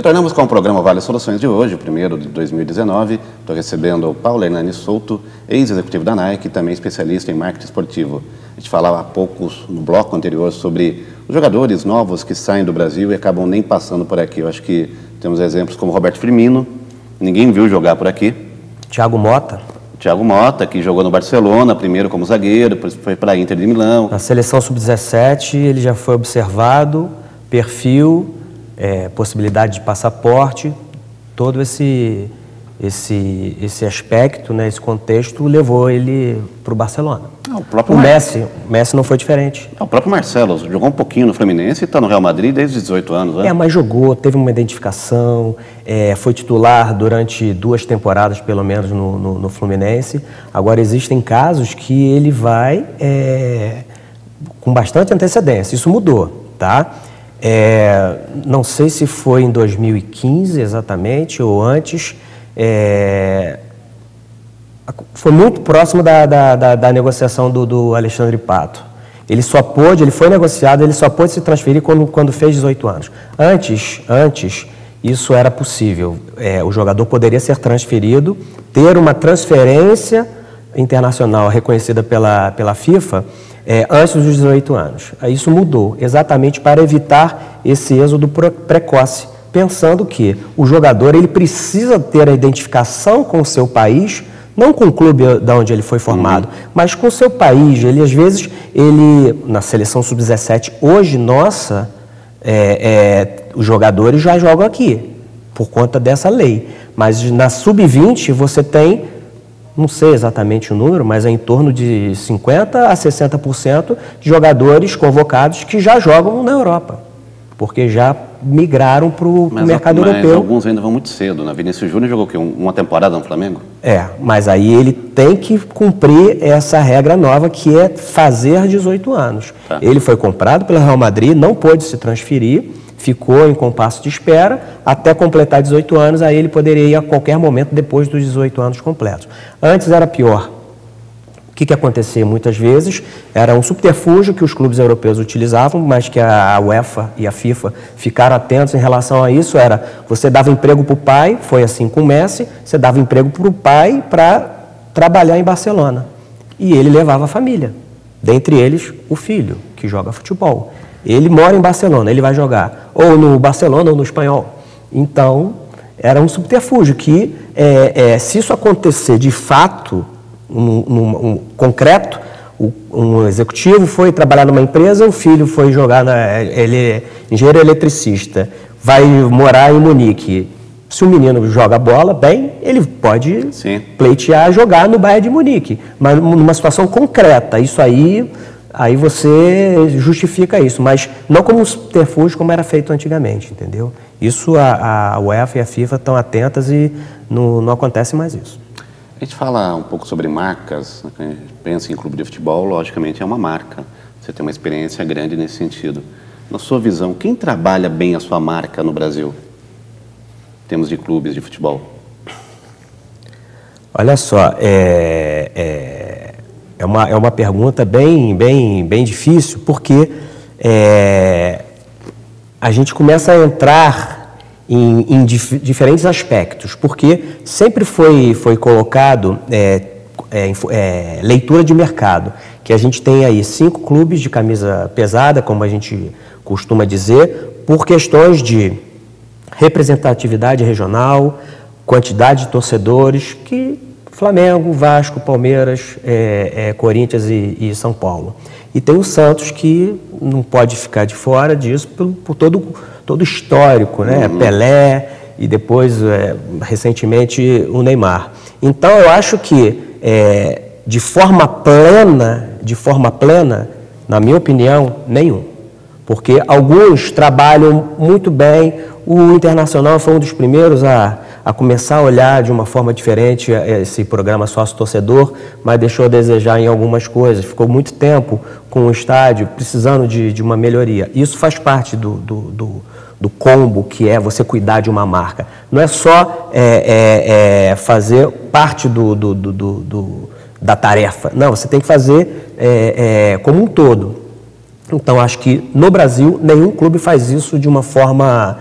Retornamos com o programa Vale Soluções de hoje, o primeiro de 2019. Estou recebendo o Paulo Hernani Souto, ex-executivo da Nike e também especialista em marketing esportivo. A gente falava há pouco, no bloco anterior, sobre os jogadores novos que saem do Brasil e acabam nem passando por aqui. Eu acho que temos exemplos como Roberto Firmino, ninguém viu jogar por aqui. Thiago Motta, que jogou no Barcelona, primeiro como zagueiro, depois foi para a Inter de Milão. Na seleção sub-17 ele já foi observado, perfil, possibilidade de passaporte, todo esse aspecto, né, esse contexto levou ele para o Barcelona. O Messi não foi diferente. O próprio Marcelo jogou um pouquinho no Fluminense e está no Real Madrid desde os 18 anos, né? Mas jogou, teve uma identificação, foi titular durante 2 temporadas, pelo menos, no Fluminense. Agora, existem casos que ele vai com bastante antecedência. Isso mudou, tá? Não sei se foi em 2015 exatamente ou antes. Foi muito próximo da negociação do Alexandre Pato. Ele foi negociado, ele só pôde se transferir quando fez 18 anos. Antes isso era possível. O jogador poderia ser transferido, ter uma transferência internacional reconhecida pela FIFA antes dos 18 anos. Isso mudou, exatamente para evitar esse êxodo precoce, pensando que o jogador ele precisa ter a identificação com o seu país, não com o clube de onde ele foi formado, mas com o seu país. Ele, às vezes, na seleção sub-17, hoje, os jogadores já jogam aqui, por conta dessa lei. Mas na sub-20 você tem, não sei exatamente o número, mas é em torno de 50% a 60% de jogadores convocados que já jogam na Europa, porque já migraram para o mercado europeu. Mas alguns ainda vão muito cedo, né? Vinícius Júnior jogou o quê? Uma temporada no Flamengo? Mas aí ele tem que cumprir essa regra nova, que é fazer 18 anos. Tá. Ele foi comprado pelo Real Madrid, não pôde se transferir, ficou em compasso de espera até completar 18 anos, aí ele poderia ir a qualquer momento depois dos 18 anos completos. Antes era pior. O que acontecia muitas vezes era um subterfúgio que os clubes europeus utilizavam, mas que a UEFA e a FIFA ficaram atentos em relação a isso, era você dava emprego para o pai, foi assim com o Messi, você dava emprego para o pai para trabalhar em Barcelona. E ele levava a família, dentre eles o filho, que joga futebol. Ele mora em Barcelona, ele vai jogar ou no Barcelona ou no Espanhol. Então, era um subterfúgio que, se isso acontecer de fato, concreto, um executivo foi trabalhar numa empresa, o filho foi jogar, ele é engenheiro eletricista, vai morar em Munique. Se o menino joga bola bem, ele pode pleitear jogar no Bayern de Munique, mas numa situação concreta. Isso aí você justifica isso, mas não como um subterfúgio como era feito antigamente, entendeu? Isso a UEFA e a FIFA estão atentas e não acontece mais isso. A gente fala um pouco sobre marcas, né? A gente pensa em clube de futebol, logicamente é uma marca. Você tem uma experiência grande nesse sentido. Na sua visão, quem trabalha bem a sua marca no Brasil, em termos de clubes de futebol? Olha só, é uma pergunta bem difícil, porque a gente começa a entrar em diferentes aspectos, porque sempre foi colocado leitura de mercado, que a gente tem aí 5 clubes de camisa pesada, como a gente costuma dizer, por questões de representatividade regional, quantidade de torcedores, que Flamengo, Vasco, Palmeiras, Corinthians e São Paulo. E tem o Santos, que não pode ficar de fora disso por todo o histórico, né? Pelé e depois, recentemente, o Neymar. Então, eu acho que, de forma plena, na minha opinião, nenhum. Porque alguns trabalham muito bem. O Internacional foi um dos primeiros a começar a olhar de uma forma diferente esse programa sócio-torcedor, mas deixou a desejar em algumas coisas. Ficou muito tempo com o estádio precisando de uma melhoria. Isso faz parte do combo que é você cuidar de uma marca. Não é só fazer parte da tarefa. Não, você tem que fazer como um todo. Então, acho que no Brasil, nenhum clube faz isso de uma forma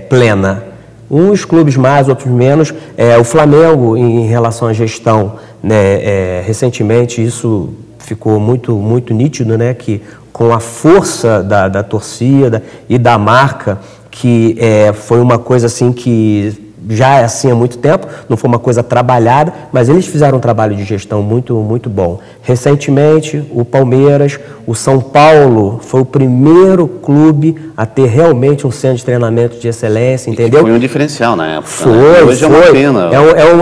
plena. Uns clubes mais, outros menos. O Flamengo, em relação à gestão, né, recentemente isso ficou muito, muito nítido, né, que com a força da torcida e da marca, que foi uma coisa assim que já é assim há muito tempo, não foi uma coisa trabalhada, mas eles fizeram um trabalho de gestão muito, muito bom. Recentemente, o Palmeiras, o São Paulo foi o primeiro clube a ter realmente um centro de treinamento de excelência, entendeu? Foi um diferencial na época. Foi, né? Hoje foi. É uma pena.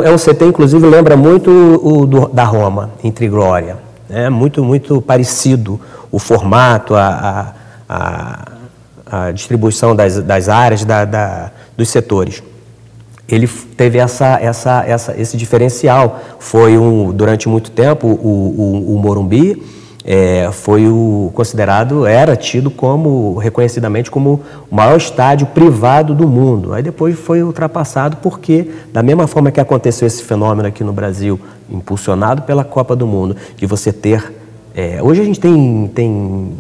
É um CT, inclusive, lembra muito da Roma, em Triglória. É muito, muito parecido o formato, a distribuição das áreas, dos setores. Ele teve esse diferencial. Foi durante muito tempo o Morumbi foi era tido reconhecidamente como o maior estádio privado do mundo. Aí depois foi ultrapassado porque, da mesma forma que aconteceu esse fenômeno aqui no Brasil, impulsionado pela Copa do Mundo, de você ter... hoje a gente tem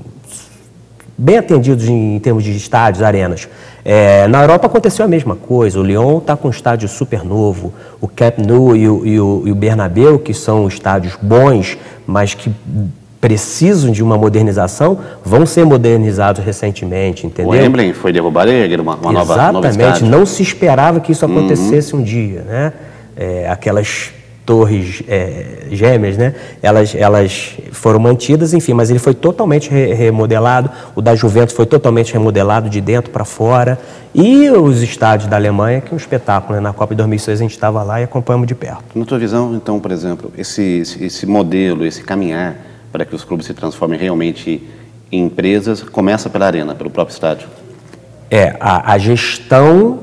bem atendidos em termos de estádios, arenas. Na Europa aconteceu a mesma coisa. O Lyon está com um estádio super novo, o Camp Nou e o Bernabéu, que são estádios bons, mas que precisam de uma modernização, vão ser modernizados recentemente, entendeu? O Wembley foi derrubado e erguer uma nova estádio. Exatamente, não se esperava que isso acontecesse um dia, né? Aquelas torres gêmeas, né? Elas foram mantidas, enfim, mas ele foi totalmente remodelado. O da Juventus foi totalmente remodelado de dentro para fora. E os estádios da Alemanha, que é um espetáculo, né? Na Copa de 2006 a gente estava lá e acompanhamos de perto. Na tua visão, então, por exemplo, esse modelo, esse caminhar para que os clubes se transformem realmente em empresas, começa pela arena, pelo próprio estádio? A gestão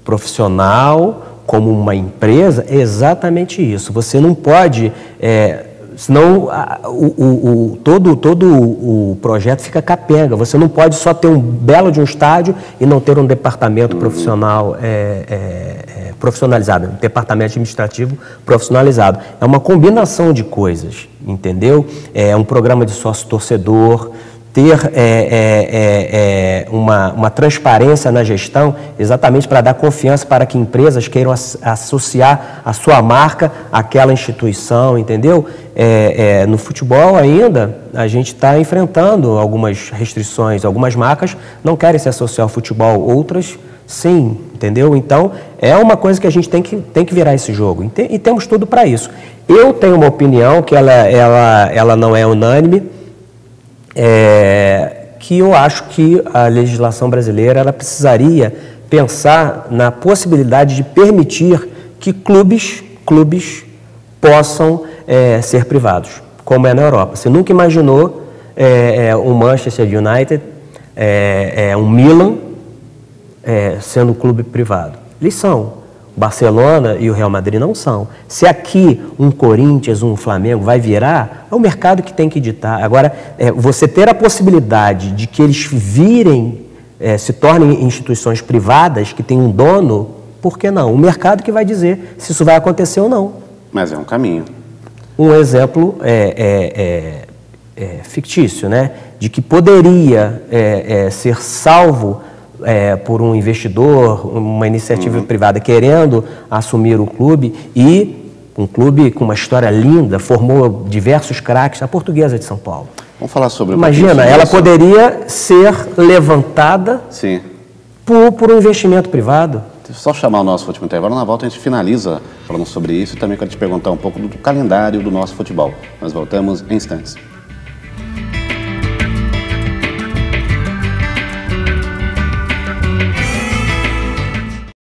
profissional como uma empresa é exatamente isso. Você não pode, senão todo o projeto fica capenga. Você não pode só ter um belo de um estádio e não ter um departamento profissional profissionalizado, um departamento administrativo profissionalizado. É uma combinação de coisas, entendeu? É um programa de sócio-torcedor, ter uma transparência na gestão, exatamente para dar confiança para que empresas queiram associar a sua marca àquela instituição, entendeu? No futebol ainda, a gente está enfrentando algumas restrições, algumas marcas não querem se associar ao futebol, outras sim, entendeu? Então, é uma coisa que a gente tem que virar esse jogo, e temos tudo para isso. Eu tenho uma opinião que ela não é unânime, que eu acho que a legislação brasileira ela precisaria pensar na possibilidade de permitir que clubes possam ser privados, como é na Europa. Você nunca imaginou um Manchester United, um Milan sendo um clube privado. Eles são. O Barcelona e o Real Madrid não são. Se aqui um Corinthians, um Flamengo vai virar, é o mercado que tem que ditar. Agora, você ter a possibilidade de que eles virem, se tornem instituições privadas, que têm um dono, por que não? O mercado que vai dizer se isso vai acontecer ou não. Mas é um caminho. Um exemplo fictício, né? De que poderia ser salvo por um investidor, uma iniciativa privada querendo assumir o clube, e um clube com uma história linda, formou diversos craques, a Portuguesa de São Paulo. Vamos falar sobre... Imagina, ela poderia ser levantada Sim. por um investimento privado. Deixa eu só chamar o nosso último intervalo. Na volta a gente finaliza falando sobre isso e também quero te perguntar um pouco do calendário do nosso futebol. Nós voltamos em instantes.